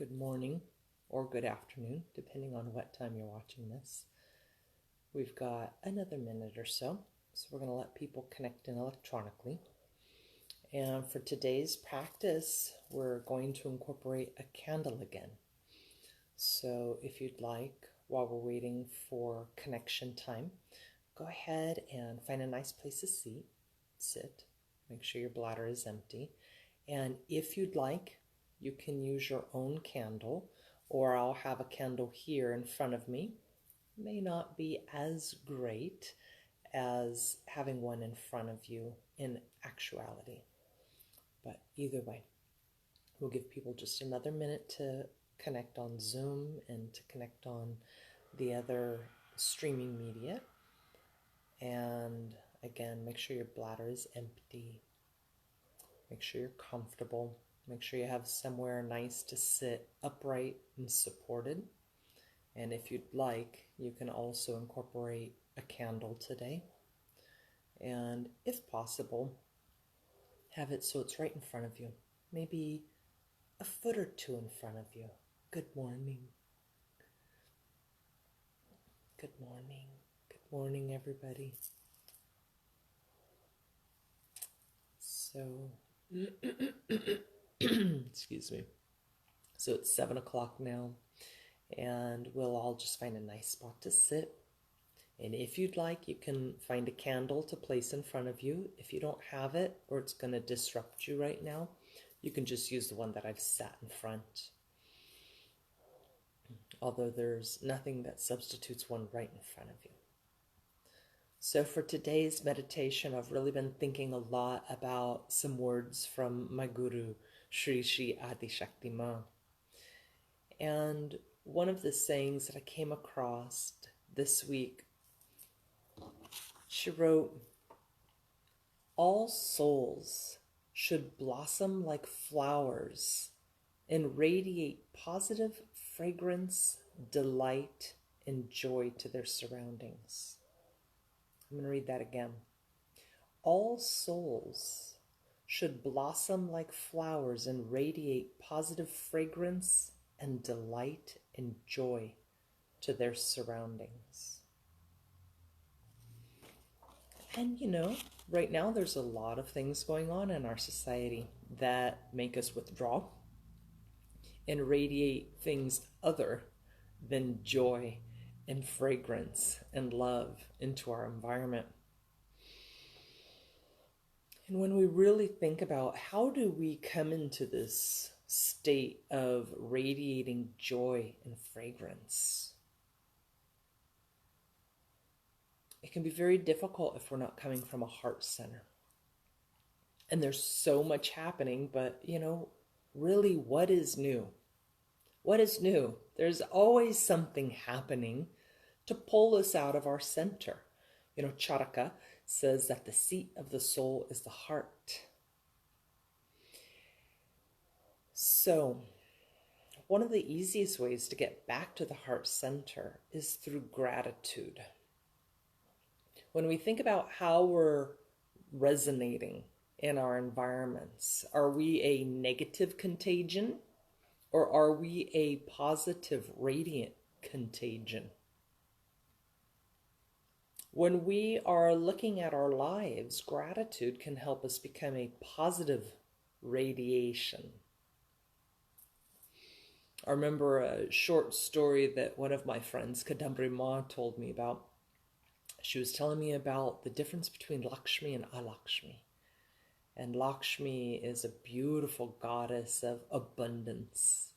good morning or good afternoon, depending on what time you're watching this. We've got another minute or so we're going to let people connect in electronically. And for today's practice, we're going to incorporate a candle again. So if you'd like, while we're waiting for connection time, go ahead and find a nice place to sit. Make sure your bladder is empty. And if you'd like, you can use your own candle, or I'll have a candle here in front of me. May not be as great as having one in front of you in actuality. But either way, we'll give people just another minute to connect on Zoom and to connect on the other streaming media. And again, make sure your bladder is empty. Make sure you're comfortable. Make sure you have somewhere nice to sit upright and supported. And if you'd like, you can also incorporate a candle today. And if possible, have it so it's right in front of you. Maybe a foot or two in front of you. Good morning. Good morning. Good morning, everybody. So, excuse me. So it's 7 o'clock now, and we'll all just find a nice spot to sit. And if you'd like, you can find a candle to place in front of you. If you don't have it, or it's going to disrupt you right now, you can just use the one that I've sat in front. Although there's nothing that substitutes one right in front of you. So for today's meditation, I've really been thinking a lot about some words from my guru, Sri Sri Adi Shakti Ma. And one of the sayings that I came across this week, she wrote, "All souls should blossom like flowers and radiate positive fragrance, delight, and joy to their surroundings." I'm going to read that again. All souls should blossom like flowers and radiate positive fragrance and delight and joy to their surroundings. And you know, right now there's a lot of things going on in our society that make us withdraw and radiate things other than joy and fragrance and love into our environment. And when we really think about how do we come into this state of radiating joy and fragrance, it can be very difficult if we're not coming from a heart center. And there's so much happening, but you know, really, what is new? What is new? There's always something happening to pull us out of our center. You know, Charaka says that the seat of the soul is the heart. So, one of the easiest ways to get back to the heart center is through gratitude. When we think about how we're resonating in our environments, are we a negative contagion or are we a positive radiant contagion? When we are looking at our lives, gratitude can help us become a positive radiation. I remember a short story that one of my friends, Kadambri Ma, told me about. She was telling me about the difference between Lakshmi and Alakshmi. And Lakshmi is a beautiful goddess of abundance,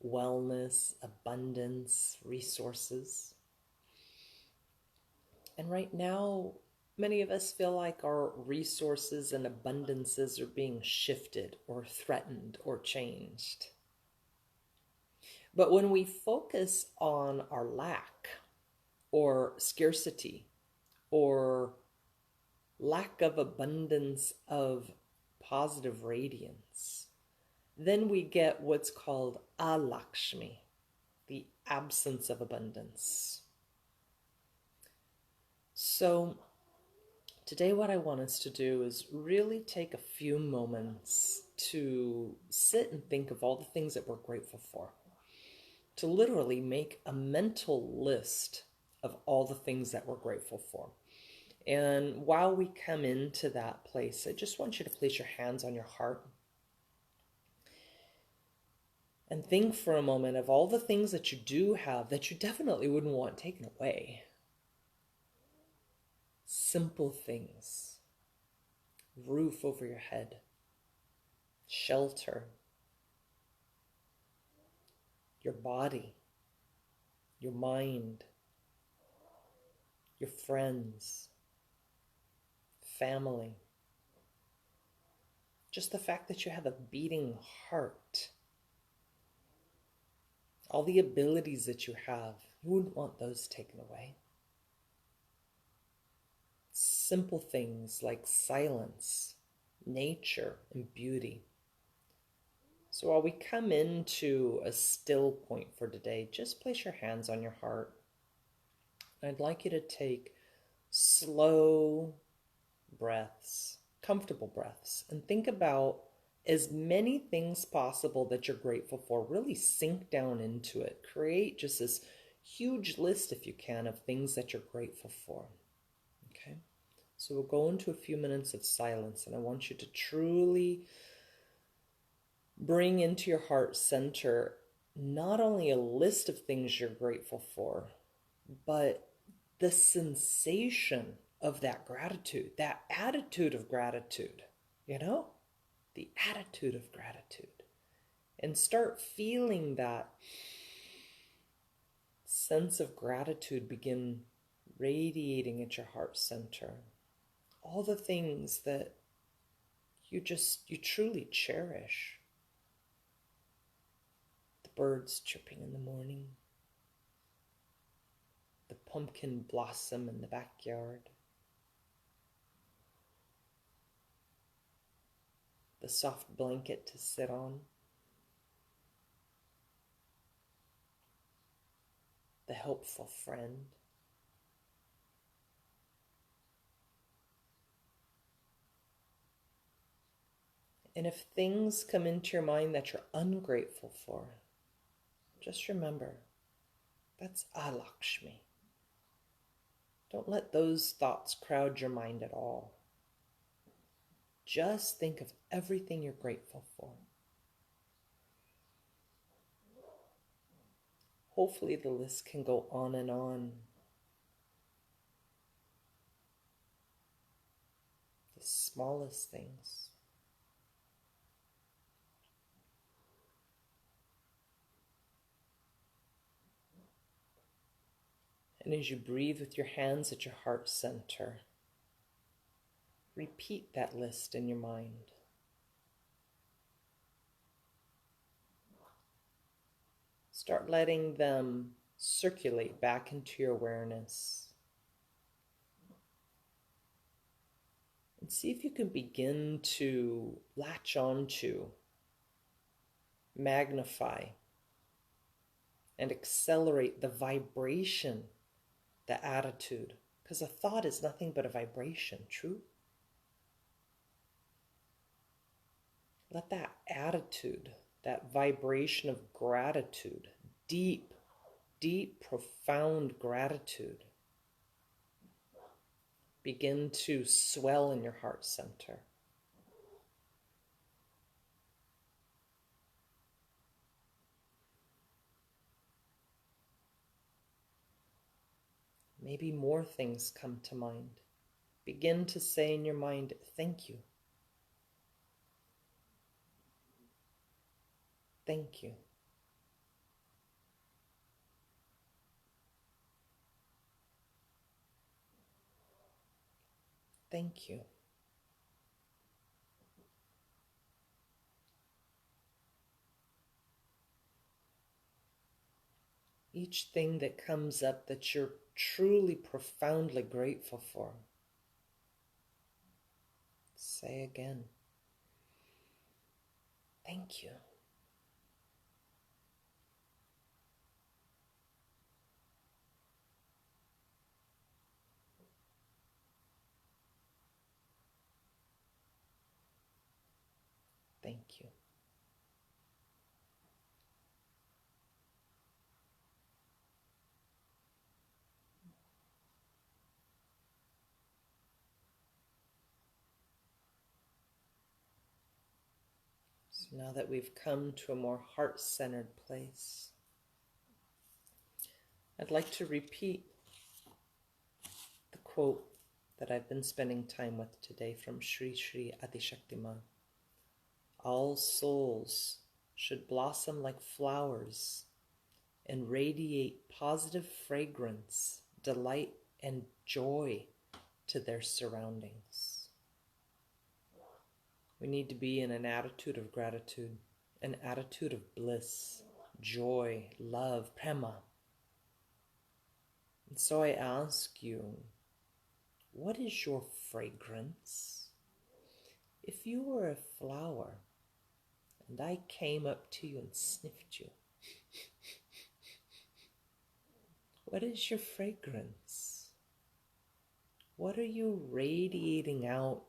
wellness, abundance, resources. And right now, many of us feel like our resources and abundances are being shifted or threatened or changed. But when we focus on our lack or scarcity or lack of abundance of positive radiance, then we get what's called Alakshmi, the absence of abundance. So today what I want us to do is really take a few moments to sit and think of all the things that we're grateful for. to literally make a mental list of all the things that we're grateful for. And while we come into that place, I just want you to place your hands on your heart and think for a moment of all the things that you do have that you definitely wouldn't want taken away. Simple things: roof over your head, shelter, your body, your mind, your friends, family. Just the fact that you have a beating heart. All the abilities that you have, you wouldn't want those taken away. Simple things like silence, nature, and beauty. So while we come into a still point for today, just place your hands on your heart. I'd like you to take slow breaths, comfortable breaths, and think about as many things possible that you're grateful for. Really sink down into it. Create just this huge list, if you can, of things that you're grateful for. Okay? So we'll go into a few minutes of silence, and I want you to truly bring into your heart center not only a list of things you're grateful for, but the sensation of that gratitude, that attitude of gratitude, the attitude of gratitude. And start feeling that sense of gratitude begin radiating at your heart center. All the things that you truly cherish. The birds chirping in the morning, the pumpkin blossom in the backyard, the soft blanket to sit on, the helpful friend, and if things come into your mind that you're ungrateful for, just remember, that's Alakshmi. Don't let those thoughts crowd your mind at all. Just think of everything you're grateful for. Hopefully the list can go on and on. The smallest things. And as you breathe with your hands at your heart center, repeat that list in your mind. Start letting them circulate back into your awareness. And see if you can begin to latch onto, magnify, and accelerate the vibration, the attitude. Because a thought is nothing but a vibration, true? Let that attitude, that vibration of gratitude, deep, profound gratitude, begin to swell in your heart center. Maybe more things come to mind. Begin to say in your mind, thank you. Thank you. Thank you. Each thing that comes up that you're truly, profoundly grateful for, say again, thank you. Thank you. So now that we've come to a more heart-centered place, I'd like to repeat the quote that I've been spending time with today from Sri Sri Adishaktiman. All souls should blossom like flowers and radiate positive fragrance, delight, and joy to their surroundings. We need to be in an attitude of gratitude, an attitude of bliss, joy, love, prema. And so I ask you, what is your fragrance? If you were a flower and I came up to you and sniffed you, what is your fragrance? What are you radiating out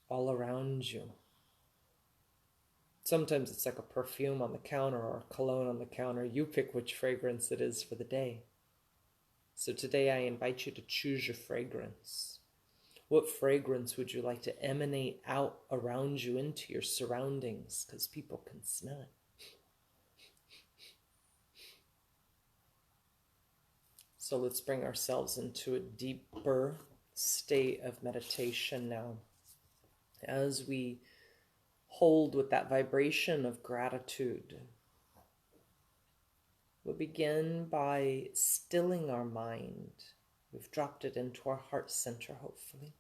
all around you? Sometimes it's like a perfume on the counter or a cologne on the counter. You pick which fragrance it is for the day. So today I invite you to choose your fragrance. What fragrance would you like to emanate out around you into your surroundings? Because people can smell it. So let's bring ourselves into a deeper state of meditation now. As we hold with that vibration of gratitude, we'll begin by stilling our mind. We've dropped it into our heart center, hopefully.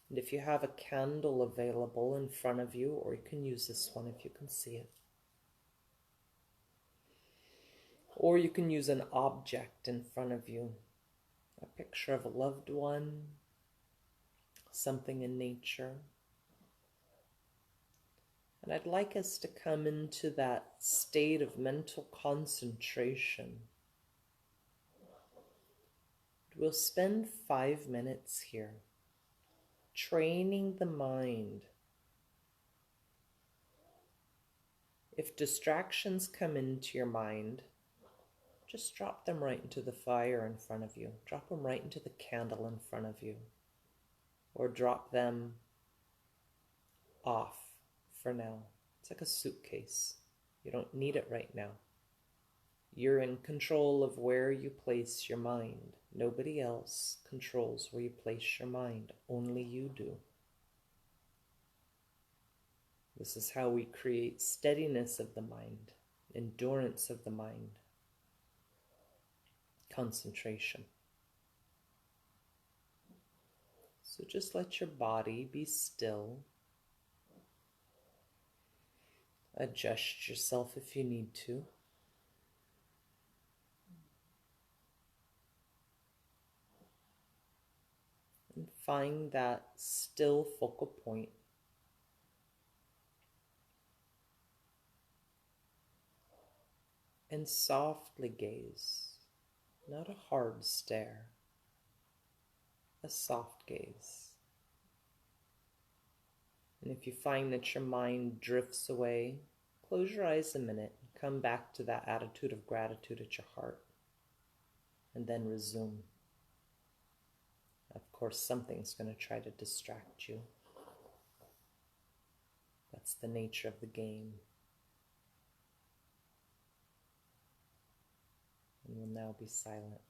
And if you have a candle available in front of you, or you can use this one if you can see it, or you can use an object in front of you, a picture of a loved one, something in nature. And I'd like us to come into that state of mental concentration. We'll spend 5 minutes here training the mind. If distractions come into your mind, just drop them right into the fire in front of you. Drop them right into the candle in front of you. Or drop them off for now. It's like a suitcase. You don't need it right now. You're in control of where you place your mind. Nobody else controls where you place your mind. Only you do. This is how we create steadiness of the mind, endurance of the mind, concentration. So just let your body be still. Adjust yourself if you need to. And find that still focal point. And softly gaze, not a hard stare, a soft gaze. And if you find that your mind drifts away, close your eyes a minute and come back to that attitude of gratitude at your heart, and then resume. Of course, something's going to try to distract you. That's the nature of the game. And we'll now be silent.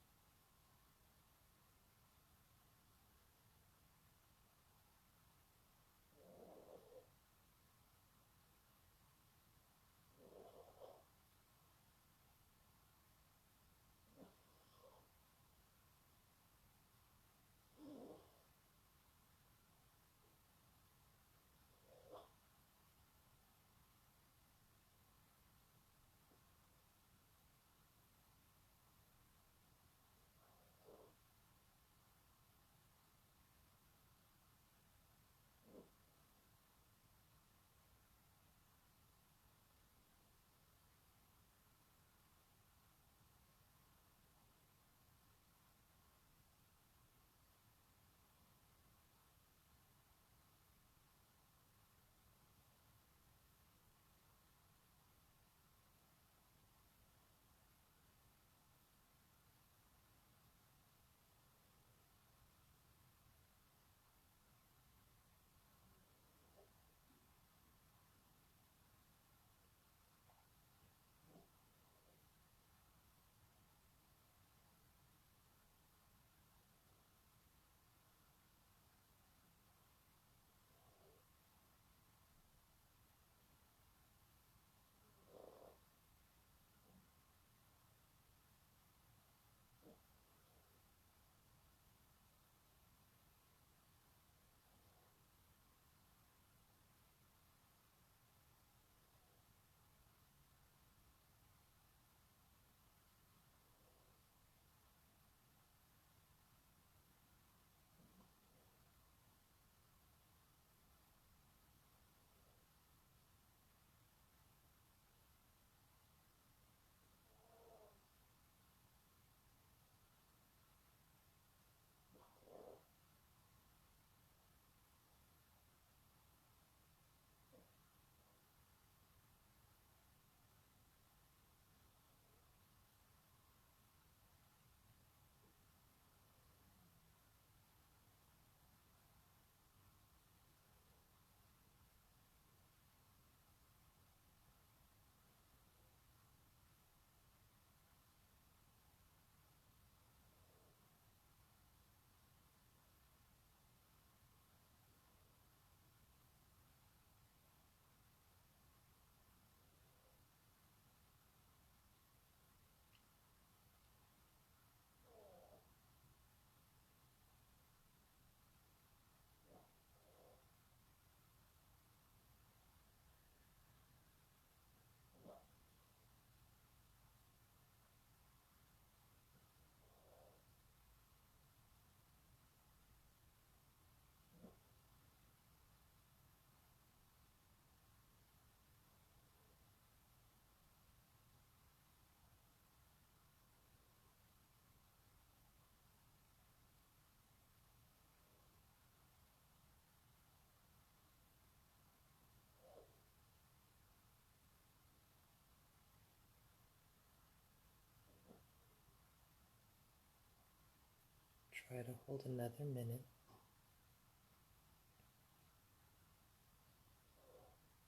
Try to hold another minute.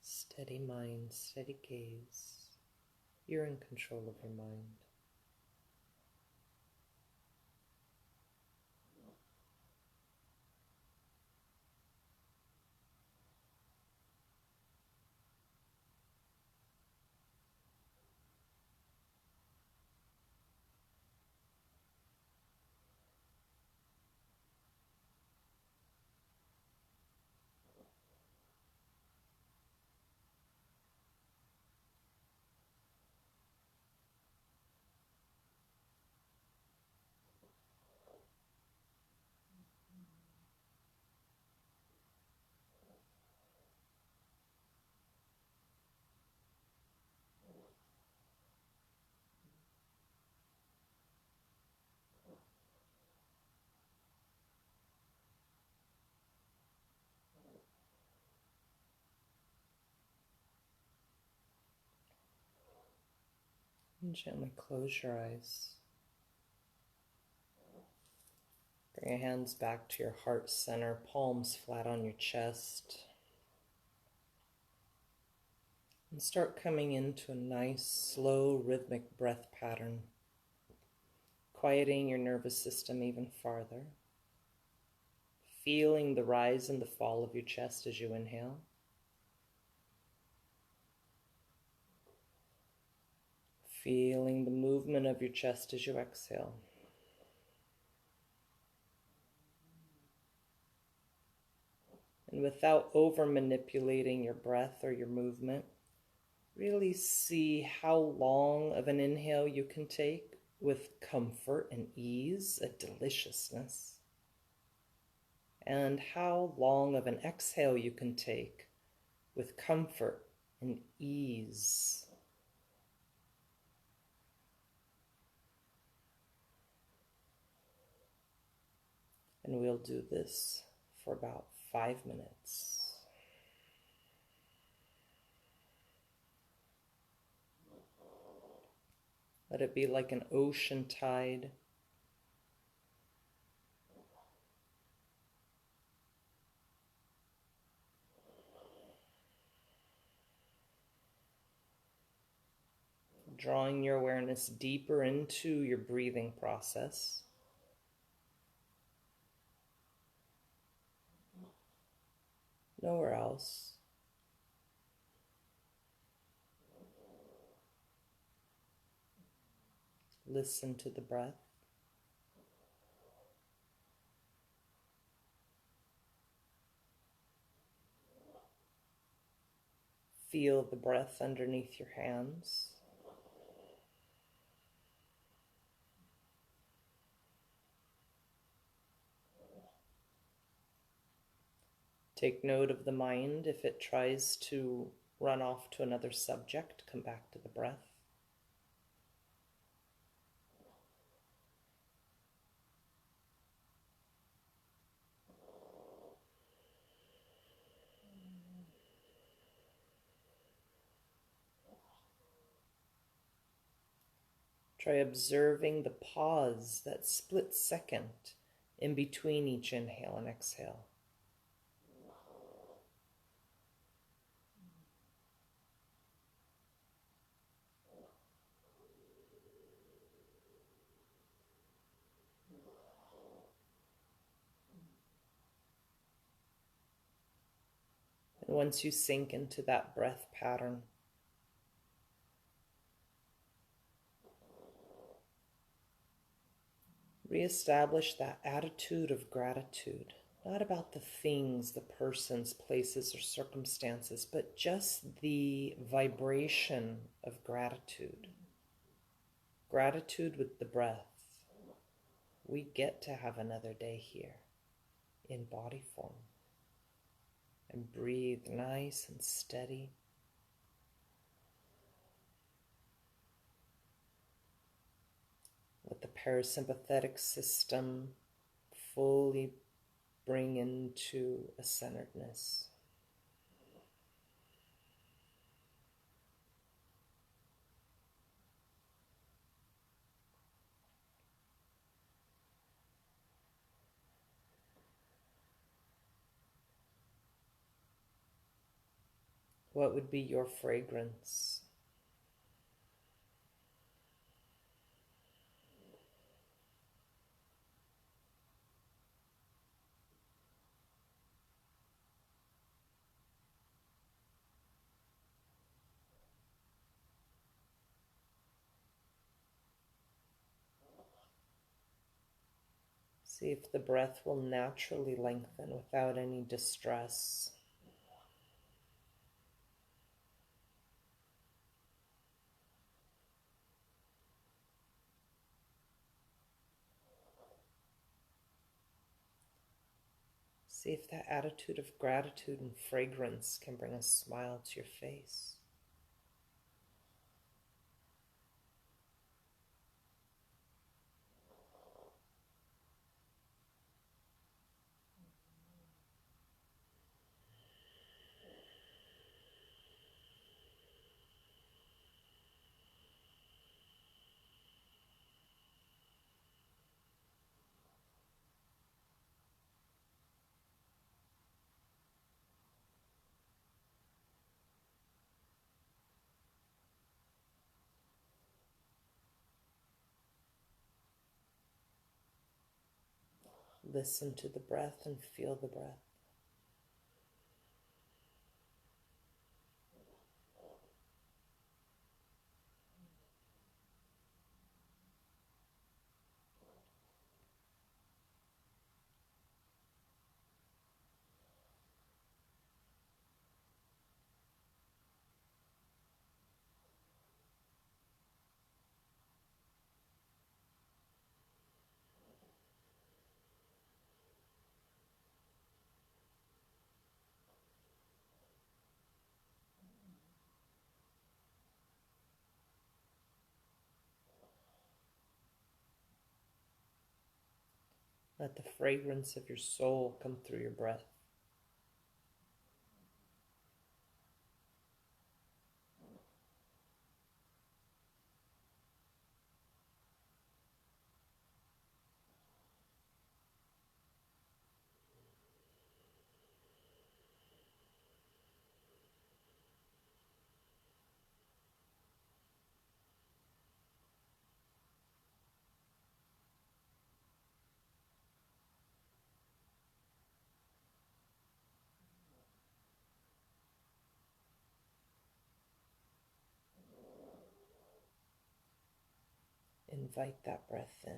Steady mind, steady gaze. You're in control of your mind. And gently close your eyes. Bring your hands back to your heart center, palms flat on your chest. And start coming into a nice, slow, rhythmic breath pattern, quieting your nervous system even farther. Feeling the rise and the fall of your chest as you inhale. Feeling the movement of your chest as you exhale. And without over manipulating your breath or your movement, really see how long of an inhale you can take with comfort and ease, a deliciousness. And how long of an exhale you can take with comfort and ease. And we'll do this for about 5 minutes. Let it be like an ocean tide. Drawing your awareness deeper into your breathing process. Nowhere else. Listen to the breath. Feel the breath underneath your hands. Take note of the mind. If it tries to run off to another subject, come back to the breath. Try observing the pause, that split second in between each inhale and exhale. And once you sink into that breath pattern, reestablish that attitude of gratitude, not about the things, the persons, places, or circumstances, but just the vibration of gratitude. Gratitude with the breath. We get to have another day here in body form. And breathe nice and steady. Let the parasympathetic system fully bring into a centeredness. What would be your fragrance? See if the breath will naturally lengthen without any distress. See if that attitude of gratitude and fragrance can bring a smile to your face. Listen to the breath and feel the breath. Let the fragrance of your soul come through your breath. Invite that breath in.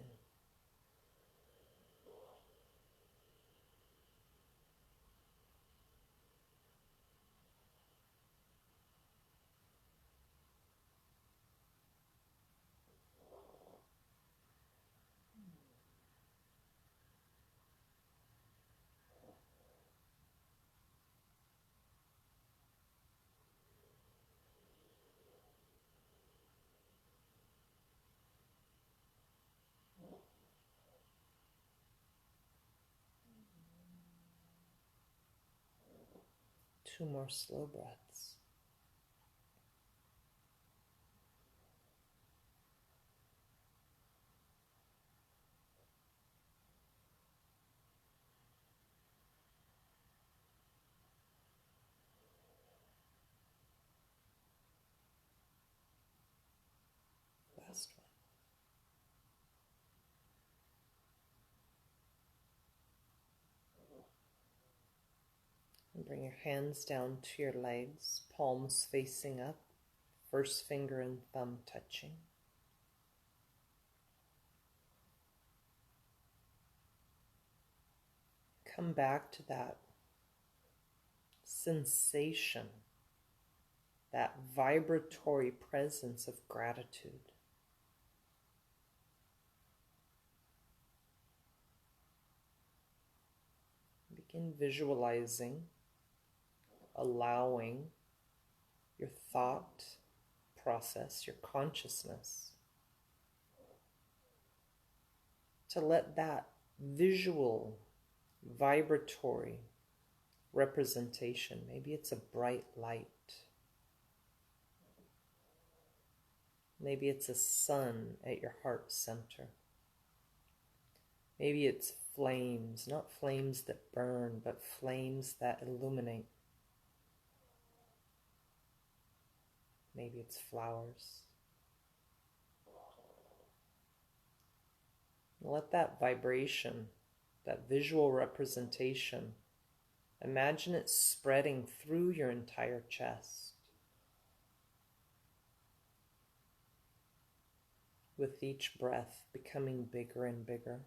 Two more slow breaths. Last one. And bring your hands down to your legs, palms facing up, first finger and thumb touching. Come back to that sensation, that vibratory presence of gratitude. Begin visualizing, allowing your thought process, your consciousness, to let that visual, vibratory representation, maybe it's a bright light, maybe it's a sun at your heart center, maybe it's flames, not flames that burn, but flames that illuminate. Maybe it's flowers. Let that vibration, that visual representation, imagine it spreading through your entire chest. With each breath becoming bigger and bigger.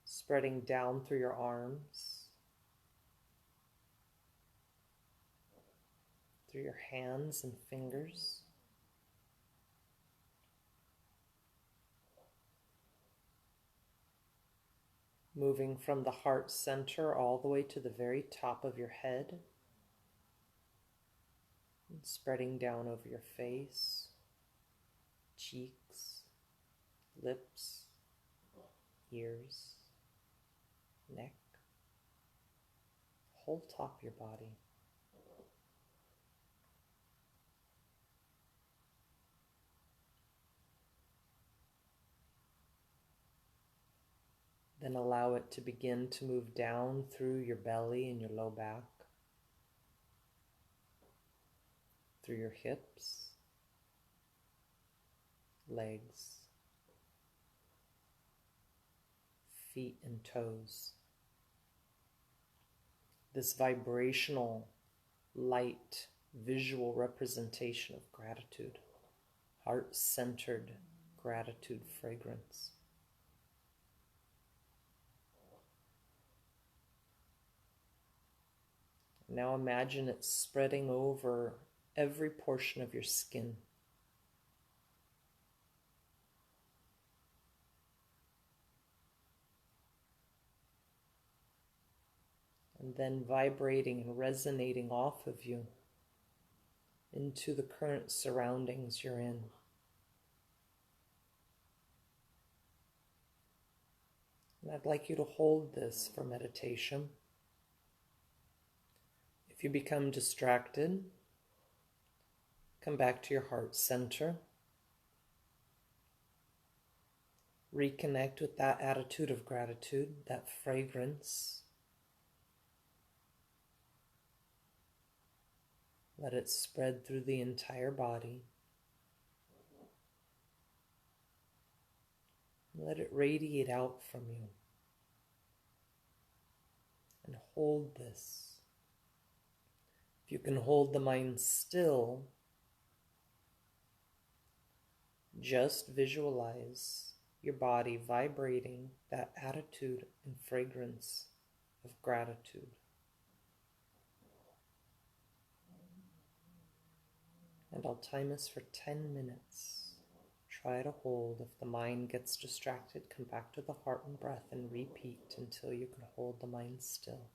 Spreading down through your arms, through your hands and fingers. Moving from the heart center all the way to the very top of your head. And spreading down over your face, cheeks, lips, ears, neck, whole top of your body. Then allow it to begin to move down through your belly and your low back, through your hips, legs, feet and toes. This vibrational, light, visual representation of gratitude, heart-centered gratitude fragrance. Now imagine it spreading over every portion of your skin. And then vibrating and resonating off of you into the current surroundings you're in. And I'd like you to hold this for meditation. If you become distracted, come back to your heart center. Reconnect with that attitude of gratitude, that fragrance. Let it spread through the entire body. Let it radiate out from you. And hold this. If you can hold the mind still, just visualize your body vibrating that attitude and fragrance of gratitude. And I'll time us for 10 minutes. Try to hold. If the mind gets distracted, come back to the heart and breath and repeat until you can hold the mind still.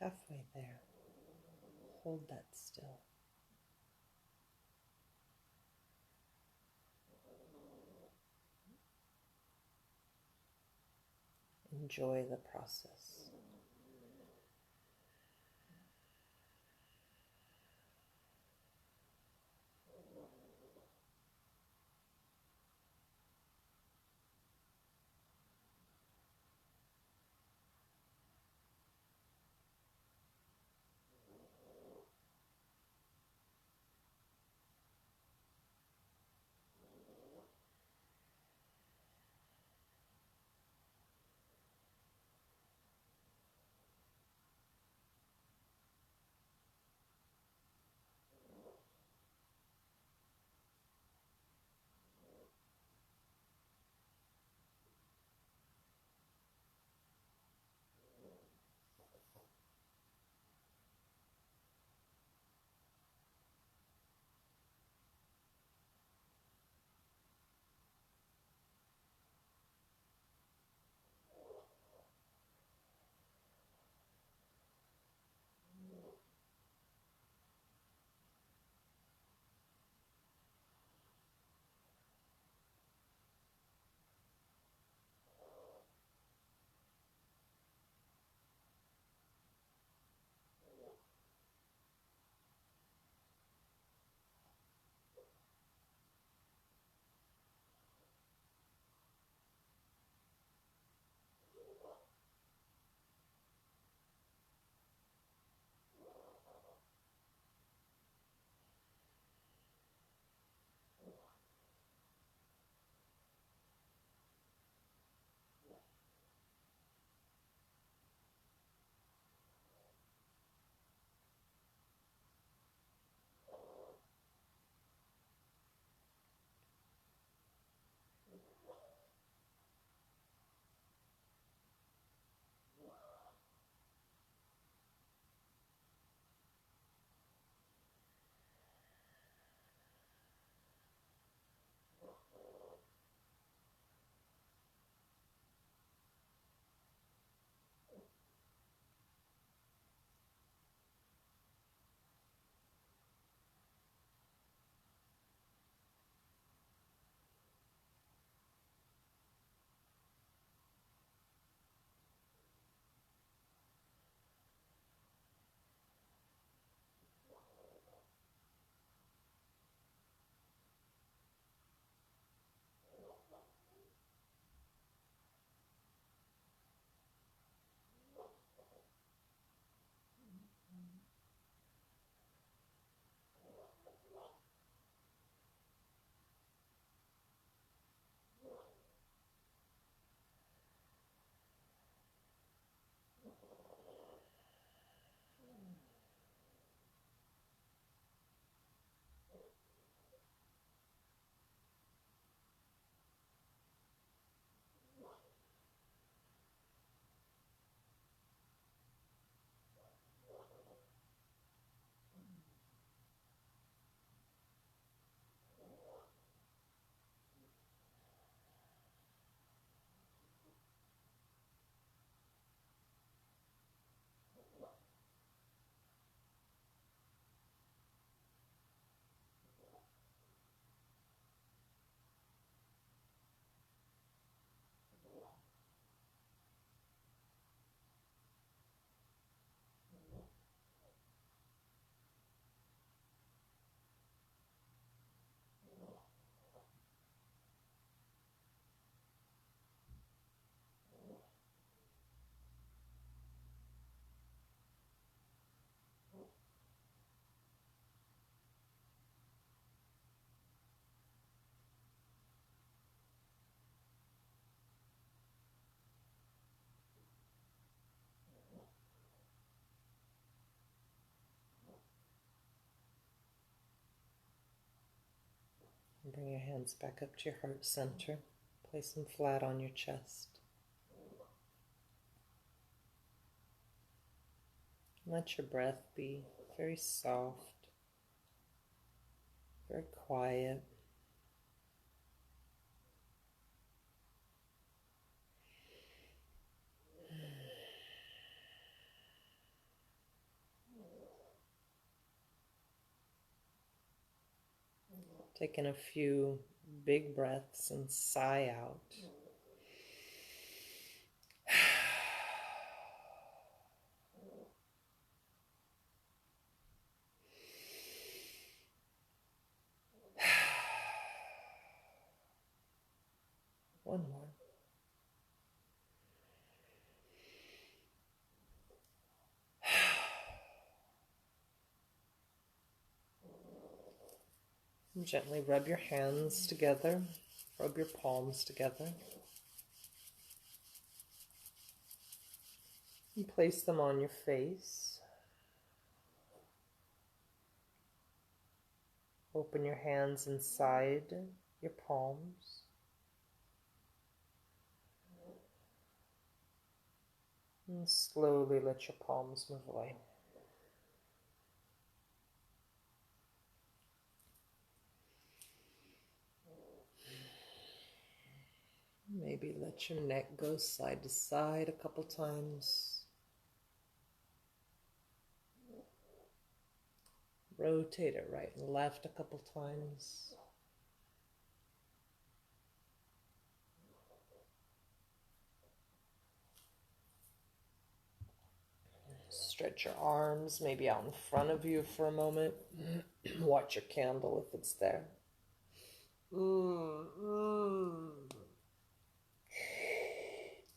Halfway there. Hold that still. Enjoy the process. And bring your hands back up to your heart center. Place them flat on your chest. Let your breath be very soft, very quiet. Taking a few big breaths and sigh out. One more. And gently rub your hands together, rub your palms together, and place them on your face. Open your hands inside your palms. And slowly let your palms move away. Maybe let your neck go side to side a couple times. Rotate it right and left a couple times. Stretch your arms maybe out in front of you for a moment. Watch your candle if it's there.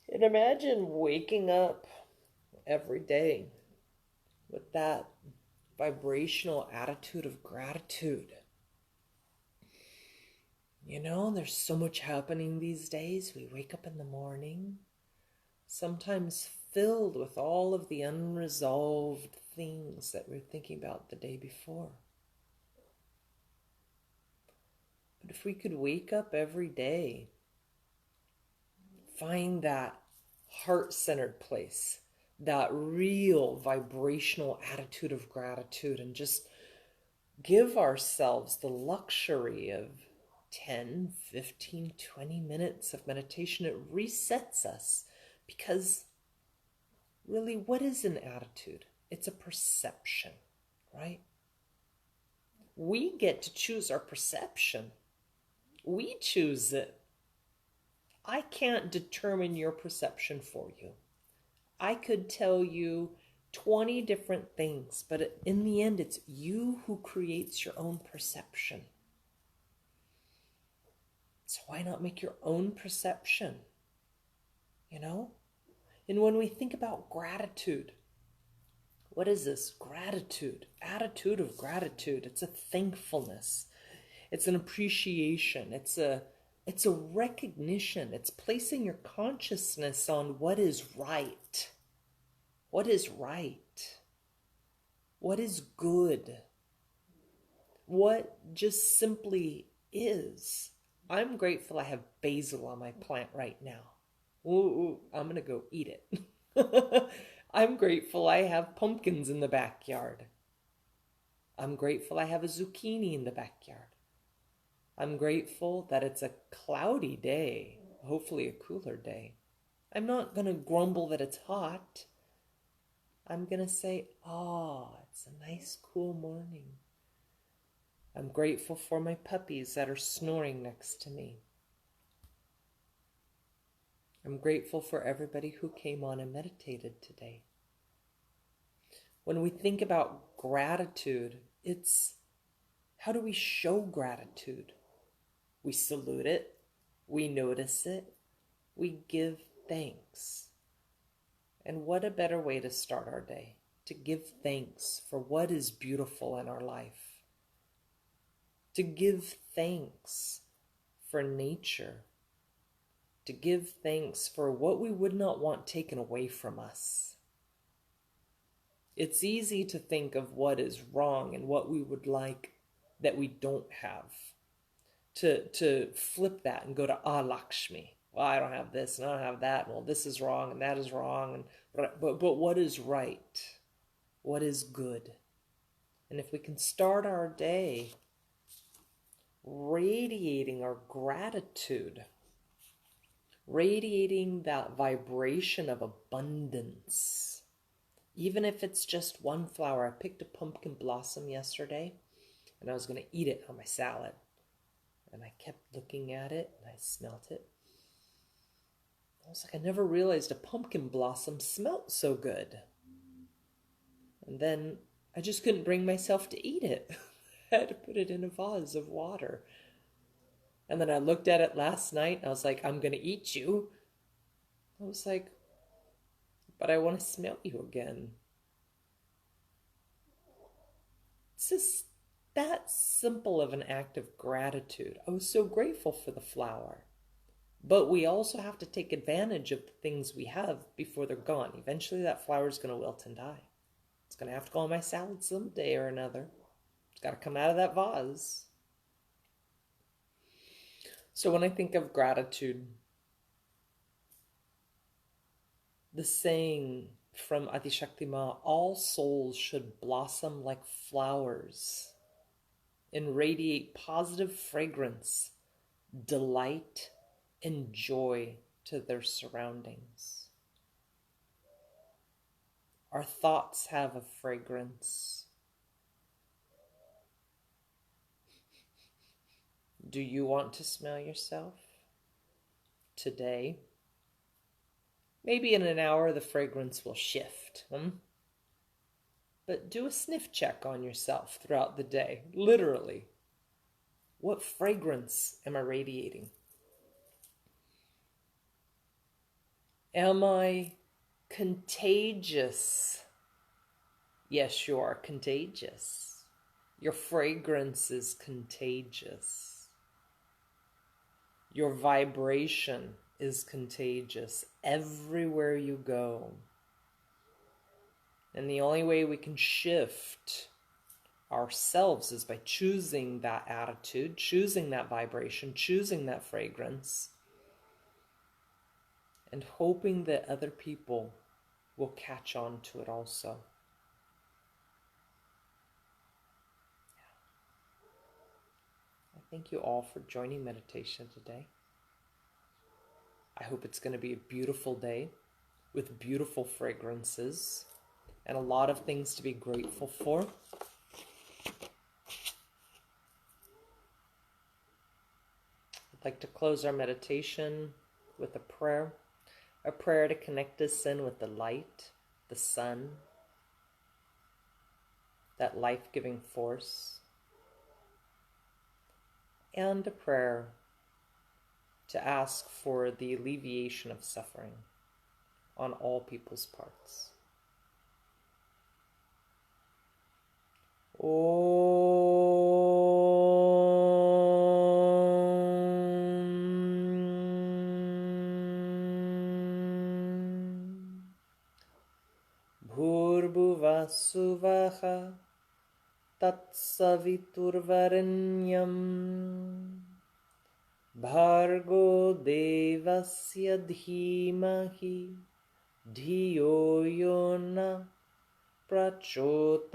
And imagine waking up every day with that vibrational attitude of gratitude. You know, there's so much happening these days. We wake up in the morning, sometimes filled with all of the unresolved things that we're thinking about the day before. But if we could wake up every day, find that heart-centered place, that real vibrational attitude of gratitude, and just give ourselves the luxury of 10, 15, 20 minutes of meditation. It resets us, because really, what is an attitude? It's a perception, right? We get to choose our perception. We choose it. I can't determine your perception for you. I could tell you 20 different things, but in the end, it's you who creates your own perception. So why not make your own perception? You know? And when we think about gratitude, what is this? Gratitude, attitude of gratitude. It's a thankfulness. It's an appreciation. It's a recognition. It's placing your consciousness on what is right. What is right? What is good? What just simply is. I'm grateful I have basil on my plant right now. Ooh, I'm going to go eat it. I'm grateful I have pumpkins in the backyard. I'm grateful I have a zucchini in the backyard. I'm grateful that it's a cloudy day, hopefully a cooler day. I'm not going to grumble that it's hot. I'm going to say, it's a nice cool morning. I'm grateful for my puppies that are snoring next to me. I'm grateful for everybody who came on and meditated today. When we think about gratitude, it's how do we show gratitude? We salute it, we notice it, we give thanks. And what a better way to start our day, to give thanks for what is beautiful in our life. To give thanks for nature. To give thanks for what we would not want taken away from us. It's easy to think of what is wrong and what we would like that we don't have. To flip that and go to Lakshmi. Well, I don't have this and I don't have that. Well, this is wrong and that is wrong. But what is right? What is good? And if we can start our day radiating our gratitude, radiating that vibration of abundance, even if it's just one flower. I picked a pumpkin blossom yesterday and I was going to eat it on my salad. And I kept looking at it and I smelt it. I was like, I never realized a pumpkin blossom smelt so good. And then I just couldn't bring myself to eat it. I had to put it in a vase of water. And then I looked at it last night and I was like, I'm going to eat you. I was like, but I want to smell you again. It's just that simple of an act of gratitude. I was so grateful for the flower. But we also have to take advantage of the things we have before they're gone. Eventually that flower is going to wilt and die. It's going to have to go on my salad someday or another. It's got to come out of that vase. So when I think of gratitude, the saying from Adishakti Ma, all souls should blossom like flowers and radiate positive fragrance, delight, and joy to their surroundings. Our thoughts have a fragrance. Do you want to smell yourself today? Maybe in an hour the fragrance will shift. But do a sniff check on yourself throughout the day. Literally. What fragrance am I radiating? Am I contagious? Yes, you are contagious. Your fragrance is contagious. Your vibration is contagious everywhere you go. And the only way we can shift ourselves is by choosing that attitude, choosing that vibration, choosing that fragrance, and hoping that other people will catch on to it also. I thank you all for joining meditation today. I hope it's going to be a beautiful day with beautiful fragrances and a lot of things to be grateful for. I'd like to close our meditation with a prayer to connect us in with the light, the sun, that life-giving force, and a prayer to ask for the alleviation of suffering on all people's parts. Bhurbuva suvaha tatsaviturvarenyam Bhargo devasya dhimahi dhiyo yo na prachodayat.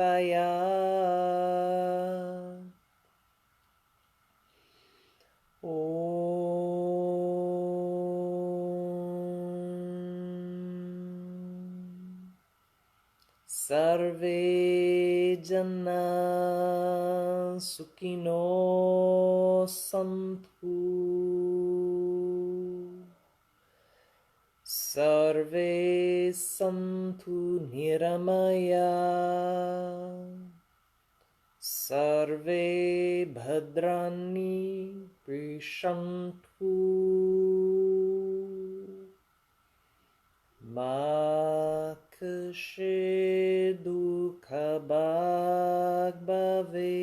Om Sarve Jana Sukhino Santhu Sarve Santhu Niramaya Sarve Bhadrani Prishantu Ma Kashe Dukha Bhag Bhave.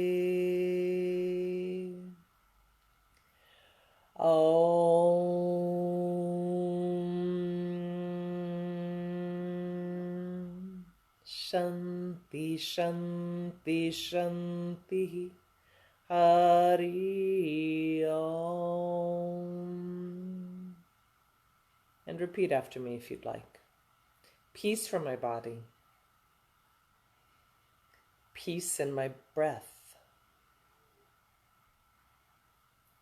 Om Shanti Shanti Shanti Hari Om. And repeat after me if you'd like. Peace from my body. Peace in my breath.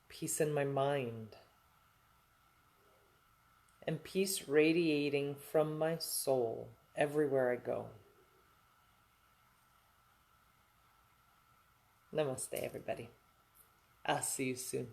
Peace in my mind. And peace radiating from my soul everywhere I go. Namaste, everybody. I'll see you soon.